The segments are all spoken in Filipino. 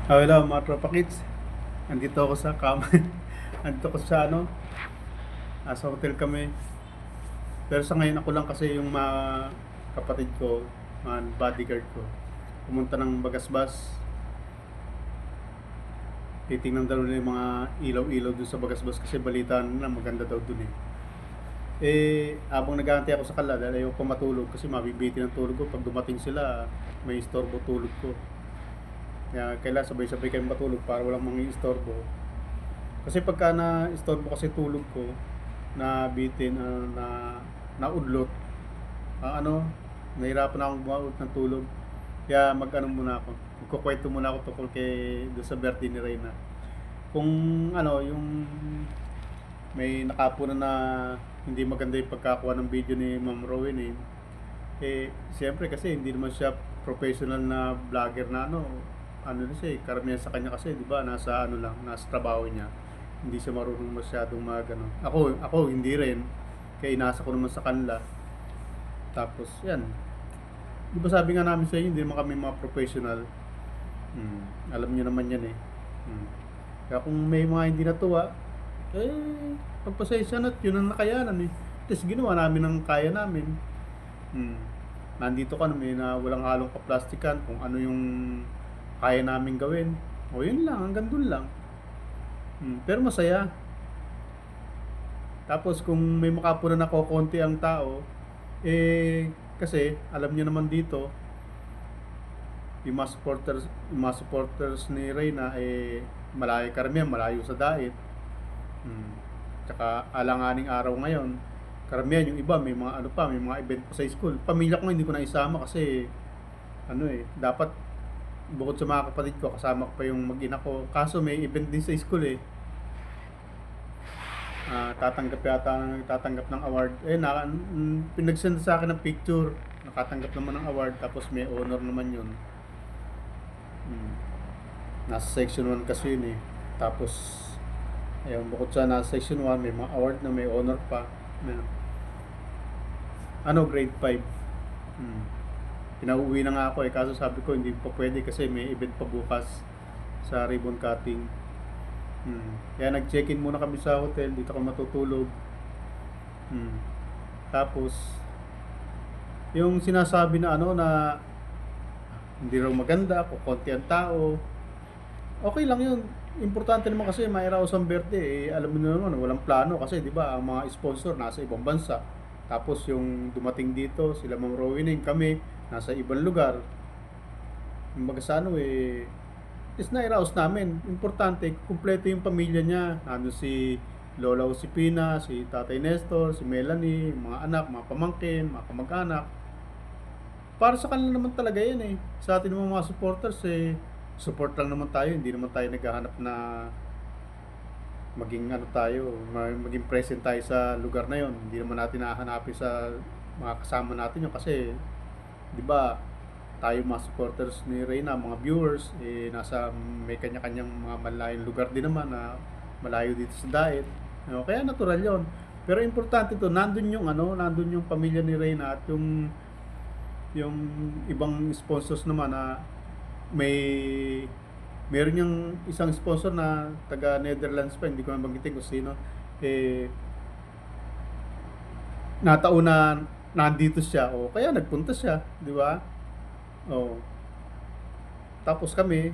Hello mga tropa kids. Andito ako sa Andito ako sa sa hotel kami. Pero sa ngayon ako lang kasi yung mga kapatid ko, mga bodyguard ko. Pumunta ng Bagasbas. Titingnan daw nila yung mga ilaw-ilaw dun sa Bagasbas kasi balita na maganda daw dun eh. Habang nag-aantay ako sa kala dahil ayaw ko matulog kasi mabibitin ang tulog ko. Pag dumating sila, may istorbo tulog ko. Kaya kailangan sabay-sabay kayong matulog para walang mga istorbo. Kasi pagka na-istorbo kasi tulog ko, na bitin, naudlot, nahirapan akong bumaut ng tulog. Kaya muna ako. Magkukwento muna ako tungkol doon sa birthday ni Reyna. Kung yung may nakapuna na hindi maganda yung pagkakuha ng video ni Ma'am Rowin siyempre kasi hindi naman siya professional na vlogger na na siya karamihan sa kanya kasi, di ba, nasa trabaho niya. Hindi siya marunong masyadong Ako hindi rin. Kaya inasa ko naman sa kanila. Tapos, yan. Di ba sabi nga namin sa inyo, hindi naman kami mga professional. Alam niyo naman yan eh. Kaya kung may mga hindi natuwa, pagpasensya na't yun ang nakayanan eh. Tapos ginawa namin ang kaya namin. Nandito kami na walang halong kaplastikan kung ano yung kaya namin gawin. O yun lang, hanggang dun lang. Pero masaya. Tapos kung may makapunan na konti ang tao, kasi alam niyo naman dito, yung mga supporters ni Reyna malayo karamihan, malayo sa dait. Tsaka alanganing araw ngayon, karamihan yung iba may mga event pa sa school. Pamilya ko hindi ko na isama kasi dapat bukod sa mga kapatid ko, kasama ko pa yung mag-ina ko. Kaso may event din sa school eh. Tatanggap ng award. Pinagsend sa akin ng picture. Nakatanggap naman ng award, tapos may honor naman yun. Nasa section 1 kasi yun eh. Tapos, ayun, bukod sa nasa section 1, may mga award na may honor pa. Grade 5. Pinauwi na nga ako kaso sabi ko hindi pa pwede kasi may event pa bukas sa ribbon cutting. Kaya nag-check-in muna kami sa hotel, dito ako matutulog. Tapos yung sinasabi na na hindi raw maganda, kukunti ang tao, okay lang yun. Importante naman kasi mairaos ang birthday alam mo naman walang plano kasi di ba ang mga sponsor nasa ibang bansa. Tapos yung dumating dito, sila Ma'am Rowena, kami nasa ibang lugar. Kumbaga sa is nairaos namin. Importante, kumpleto yung pamilya niya. Si Lola Josepina, si Tatay Nestor, si Melanie, mga anak, mga pamangkin, mga kamag-anak. Para sa kanila naman talaga yan eh. Sa atin mga supporters support lang naman tayo. Hindi naman tayo naghahanap na maging maging present tayo sa lugar na yon. Hindi naman natin hahanapin sa mga kasama natin yun kasi, di ba, tayo mga supporters ni Reyna, mga viewers, may kanya-kanyang mga malayong lugar din naman na malayo dito sa diet. Kaya natural yon. Pero importante to, nandun yung pamilya ni Reyna at yung ibang sponsors naman na meron yung isang sponsor na taga Netherlands pa, hindi ko na banggitin kung sino, nataon na nandito siya, kaya nagpunta siya, di ba? Tapos kami,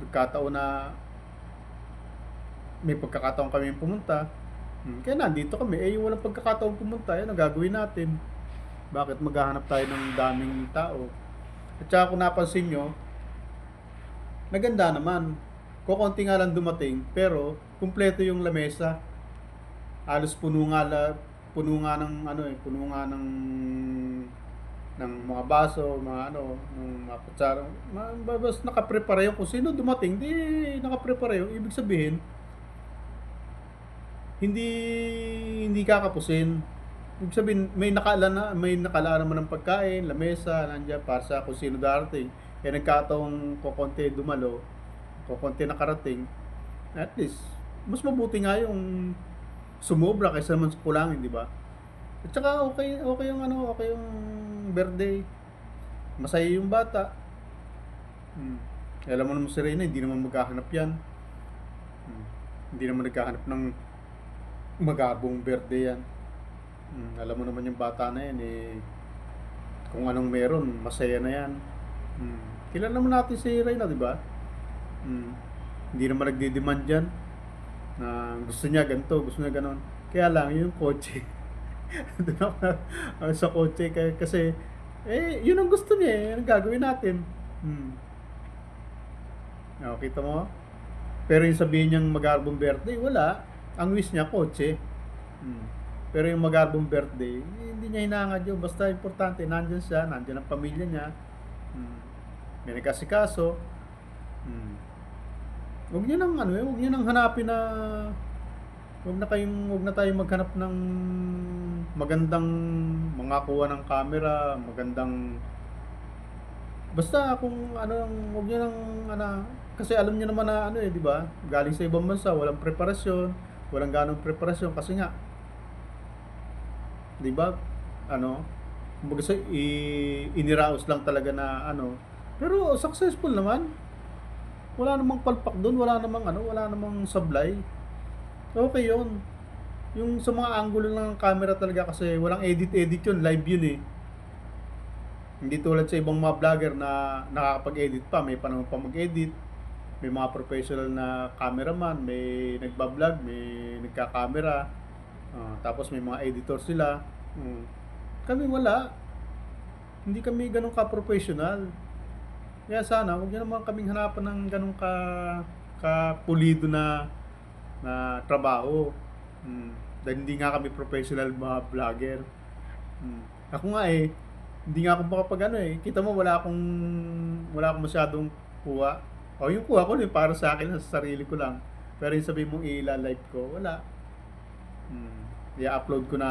nagkataon na may pagkakataon kami pumunta. Kaya nandito kami, yung walang pagkakataon pumunta, yan ang gagawin natin. Bakit maghahanap tayo ng daming tao? At saka kung napansin nyo, naganda naman. Kukunti nga lang dumating, pero kumpleto yung lamesa. Halos puno nga ng mga baso, ng mga kutsara. Basta nakaprepare yung kung sino dumating, di nakaprepare yung ibig sabihin hindi hindi kakapusin. Ibig sabihin may nakalaan naman ng pagkain, lamesa, nandiyan para sa kung sino darating. Nagkataong kukonti dumalo, kukonti nakarating, at least mas mabuti nga yung sumobra kaysa naman kulangin, di ba? At saka okay yung birthday. Masaya yung bata. Alam mo naman si Reyna, hindi naman maghahanap yan. Hindi naman naghahanap ng magabong berde yan. Alam mo naman yung bata na yan eh, kung anong meron, masaya na yan. Kilala naman natin si Reyna, di ba? Hindi naman nagdi-demand yan na gusto niya ganito, gusto niya ganon. Kaya lang yung kotse. Doon ako sa kotse kasi yun ang gusto niya eh, ang gagawin natin. Kita mo? Pero yung sabihin niyang mag-arbong birthday, wala. Ang wish niya, kotse. Pero yung mag-arbong birthday, hindi niya hinangad yun. Basta importante, nandyan siya, nandyan ang pamilya niya. May nagkasikaso. Huwag niyo nang huwag niyo nang hanapin na huwag na tayong maghanap ng magandang mangakuha ng camera, magandang basta kung huwag niyo nang kasi alam niyo naman na di ba? Galing sa ibang bansa, walang preparasyon, walang ganong preparasyon kasi nga 'di ba? Kumbaga iniraos lang talaga na pero successful naman. Wala namang palpak doon, wala namang sablay. Okay 'yun. Yung sa mga angulo ng camera talaga kasi walang edit yun, live yun eh. Hindi tulad sa ibang mga vlogger na nakakapag-edit pa, may panahon pa mag-edit. May mga professional na cameraman, may nagba-vlog, may nagka-camera. Tapos may mga editor sila. Kami wala. Hindi kami ganun ka-professional. Kaya sana, huwag niyo naman kaming hanapan ng ganun ka-pulido na trabaho. Dahil hindi nga kami professional mga vlogger. Ako nga hindi nga ako makapag kita mo wala akong masyadong kuha. Yung kuha ko para sa akin, sa sarili ko lang. Pero yung sabihin mong i-live ko, wala. I-upload ko na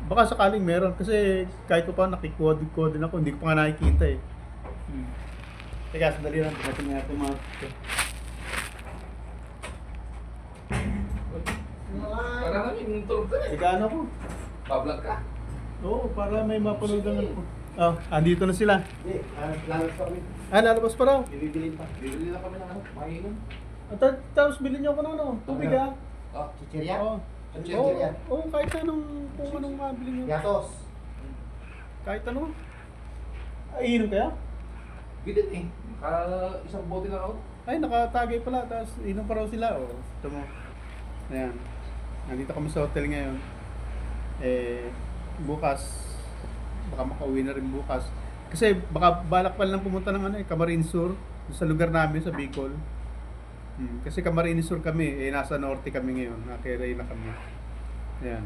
baka sakaling meron kasi kahit pa nakikuha din ako, hindi ko pa nga nakikita eh. Teka, sandali lang, tingnan natin mga Para namin tulog ka eh. Sigano ko. Pa-vlog ka? Oo, para may mapanood ko. Andito na sila. Lalabas kami. Lalabas pa raw. Bibilin pa. Bibili na kami ng mainom. Tapos bilhin niyo ako ng tubig ha. Chichirya? Oo. Chichirya? Oo, kahit kung anong mabili niyo. Gatos? Kahit ano. Iinom kaya? Bidit eh. Isang bote na ako. Ay, nakatagay pala. Tapos inom pa raw sila. Ito mo. Ayan. Nandito kami sa hotel ngayon. Bukas, baka makauwi na rin bukas. Kasi baka balak pa lang pumunta ng Camarines Sur. Sa lugar namin, sa Bicol. Kasi Camarines Sur kami. Nasa norte kami ngayon. Nakiray na kami. Ayan.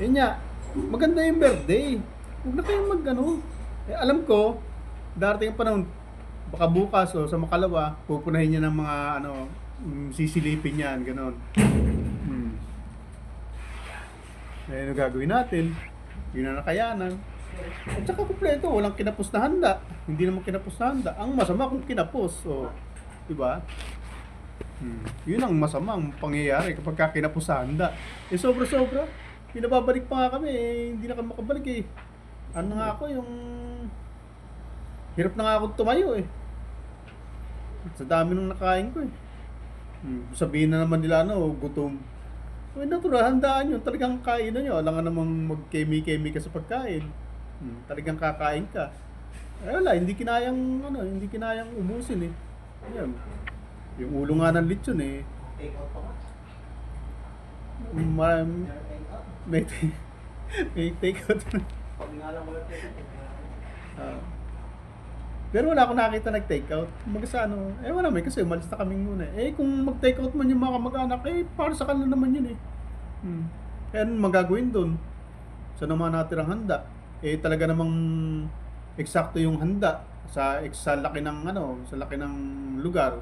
Yun nga. Maganda yung birthday. Huwag na kayong alam ko, darating ang panahon, baka bukas o sa makalawa, pupunahin niya ng mga sisilipin yan, gano'n. Ano gagawin natin? Yun na nakayanan. At saka kumpleto, walang kinapos na handa. Hindi naman kinapos na handa. Ang masama kung kinapos. Diba? Yun ang masamang pangyayari kapag kinapos sa handa. Sobra-sobra. Pinababalik pa nga kami, hindi na kami makabalik eh. Nga ako, yung hirap na nga ako tumayo eh. Sa dami nung nakain ko eh. Sabihin na naman nila gutom. Natural, handaan yun. Talagang kainan nyo. Alam nga namang mag-kemi-kemi ka sa pagkain. Talagang kakain ka. Wala, hindi kinayang ubusin eh. Ayan. Yung ulo nga ng lechon eh. Take out pa ka? May take out. Pag nga lang wala take out. Pero wala akong nakita nag-take out. Wala may kasi umalis na kaming muna. Kung mag-take out man yung mga kamag-anak, para sa kanila naman yun eh. Kaya magagawin dun? Sa naman natin ang handa. Talaga namang eksakto yung handa sa laki ng lugar.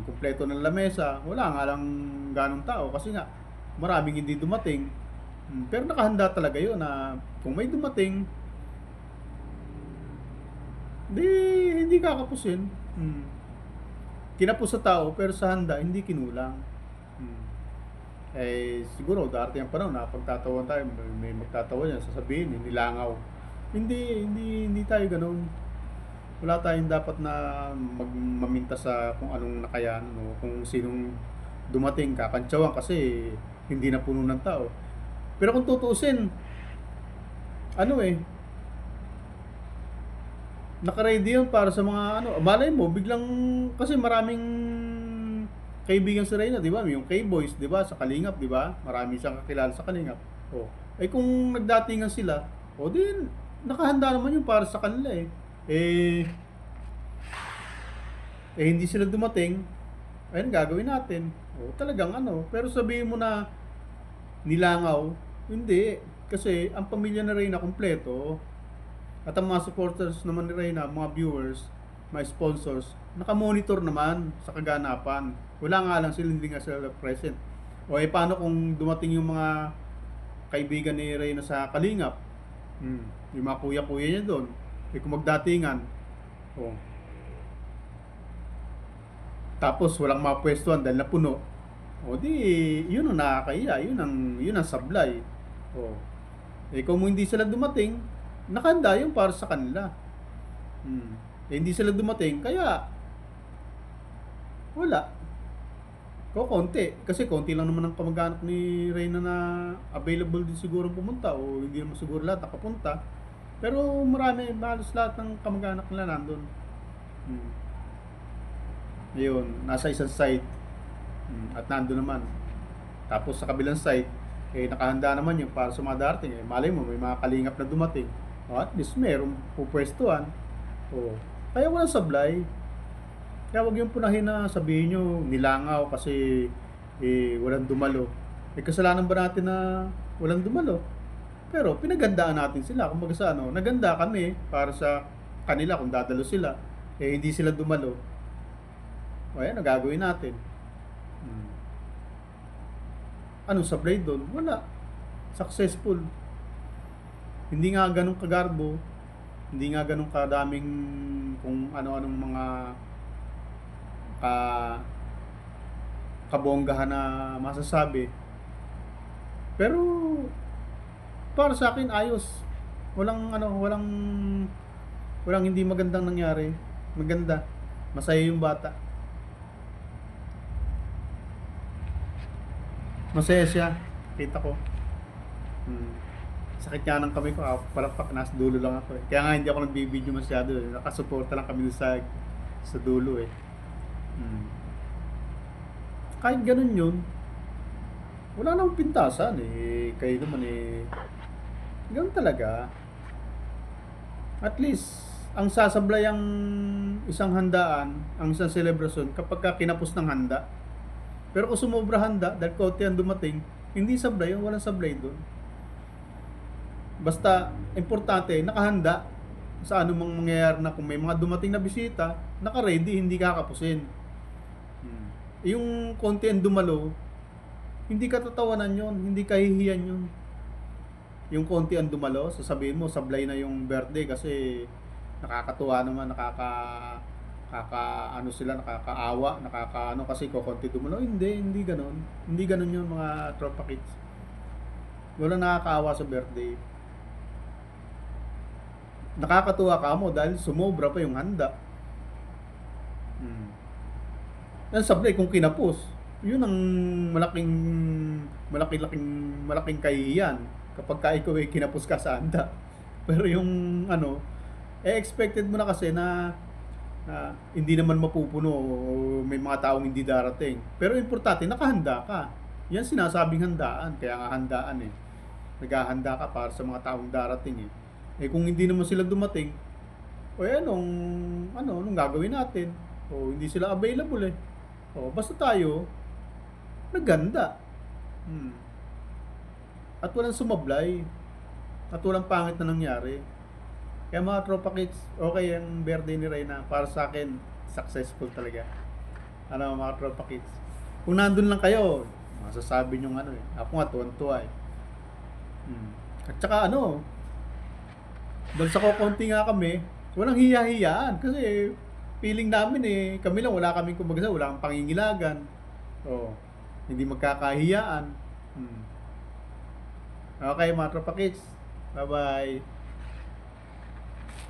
Kumpleto ng lamesa. Wala nga lang ganong tao kasi nga maraming hindi dumating. Pero nakahanda talaga yun na kung may dumating, hindi kakapusin. Kinapos sa tao pero sa handa hindi kinulang. Siguro darating ang panahon na pagtatawan tayo, may magtatawa niya, sasabihin nilangaw. Hindi tayo ganoon. Wala tayong dapat na maminta sa kung anong nakayan o kung sinong dumating kakantsawan kasi hindi na puno ng tao. Pero kung tutuusin, ano eh, naka-ready yun para sa mga ano, malay mo, biglang, kasi maraming kaibigan si Reyna, di ba? Yung K-Boys, di ba? Sa Kalingap, di ba? Marami siyang kakilala sa Kalingap. O, eh kung nagdatingan sila, o din, nakahanda naman yun para sa kanila eh. Eh, hindi sila dumating, ayun gagawin natin. O, talagang ano, pero sabihin mo na nilangaw, hindi. Kasi ang pamilya na Reyna kompleto. At ang mga supporters naman ni Reyna, mga viewers, mga sponsors, nakamonitor naman sa kaganapan. Wala nga lang sila, hindi nga sila present. O eh paano kung dumating yung mga kaibigan ni Reyna sa Kalingap? Yung mga kuya-kuya niya doon. Eh kung magdatingan, o, tapos walang mapwestuhan dahil napuno. O di, yun ang nakakahiya, yun ang sablay. O, eh kung hindi sila dumating, nakahanda yun para sa kanila. Eh, hindi sila dumating, kaya wala. Konti. Kasi konti lang naman ang kamag-anak ni Reyna na available din siguro pumunta o hindi naman siguro lahat nakapunta. Pero marami, halos lahat ng kamag-anak nila nandun. Ayun, nasa isang site. At nandun naman. Tapos sa kabilang site, eh nakahanda naman yung para sa mga darating. Eh, malay mo, may mga kalingap na dumating. O, at least meron pupwestuhan. O, kaya walang sablay. Kaya wag yung punahin na sabihin nyo nilangaw kasi walang dumalo. Eh kasalanan ba natin na walang dumalo? Pero pinagandaan natin sila. Kung sa ano, naganda kami para sa kanila kung dadalo sila. Eh hindi sila dumalo. O ayan, gagawin natin. Anong sablay doon? Wala. Successful. Hindi nga ganun kagarbo. Hindi nga ganun kadaming kung ano-anong mga kabonggahan na masasabi. Pero para sa akin ayos. Walang hindi magandang nangyari. Maganda. Masaya yung bata. Masaya siya. Kita ko. Sakit nga ng kamay ko. Palakpak. Nasa dulo lang ako eh. Kaya nga hindi ako nagbibideo masyado eh. Nakasuporta lang kami sa dulo eh. Kahit ganun yun, wala namang pintasan eh. Kayo naman eh. Ganun talaga. At least, ang sasablay ang isang handaan, ang isang selebrasyon kapag ka kinapos ng handa. Pero kung sumobra handa, dahil konti ang dumating, hindi sablay, walang sablay doon. Basta, importante, nakahanda sa anumang mangyayari na kung may mga dumating na bisita, naka-ready, hindi kakapusin. Yung konti ang dumalo, hindi katatawanan yun, hindi kahihiyan yun. Yung konti ang dumalo, sasabihin mo, sablay na yung birthday kasi nakakatuwa naman, nakakaawa, kasi konti dumalo. Hindi ganun. Hindi ganun yun mga tropa kids. Walang nakakaawa sa birthday. Nakakatuwa ka mo dahil sumobra pa yung handa. Ang sablay kung kinapos, yun ang malaking kahihiyan kapag ka ikaw ay kinapos ka sa handa. Pero yung expected mo na kasi na hindi naman mapupuno o may mga taong hindi darating. Pero importante, nakahanda ka. Yan sinasabing handaan, kaya nga handaan eh. Naghahanda ka para sa mga taong darating eh. Eh kung hindi naman sila dumating, o anong gagawin natin? O hindi sila available eh. O basta tayo, naganda. At walang sumablay. At walang pangit na nangyari. Kaya mga tropa kids, okay ang birthday ni Reyna. Para sa akin, successful talaga. Mga tropa kids. Kung nandun lang kayo, masasabi nyo ako nga tuwan-tuwa eh. At saka dahil sa kukunti nga kami, walang hiya-hiyaan. Kasi feeling namin kami lang, wala kaming wala kang pangingilagan. Hindi magkakahiyaan. Okay mga tropa kids. Bye-bye.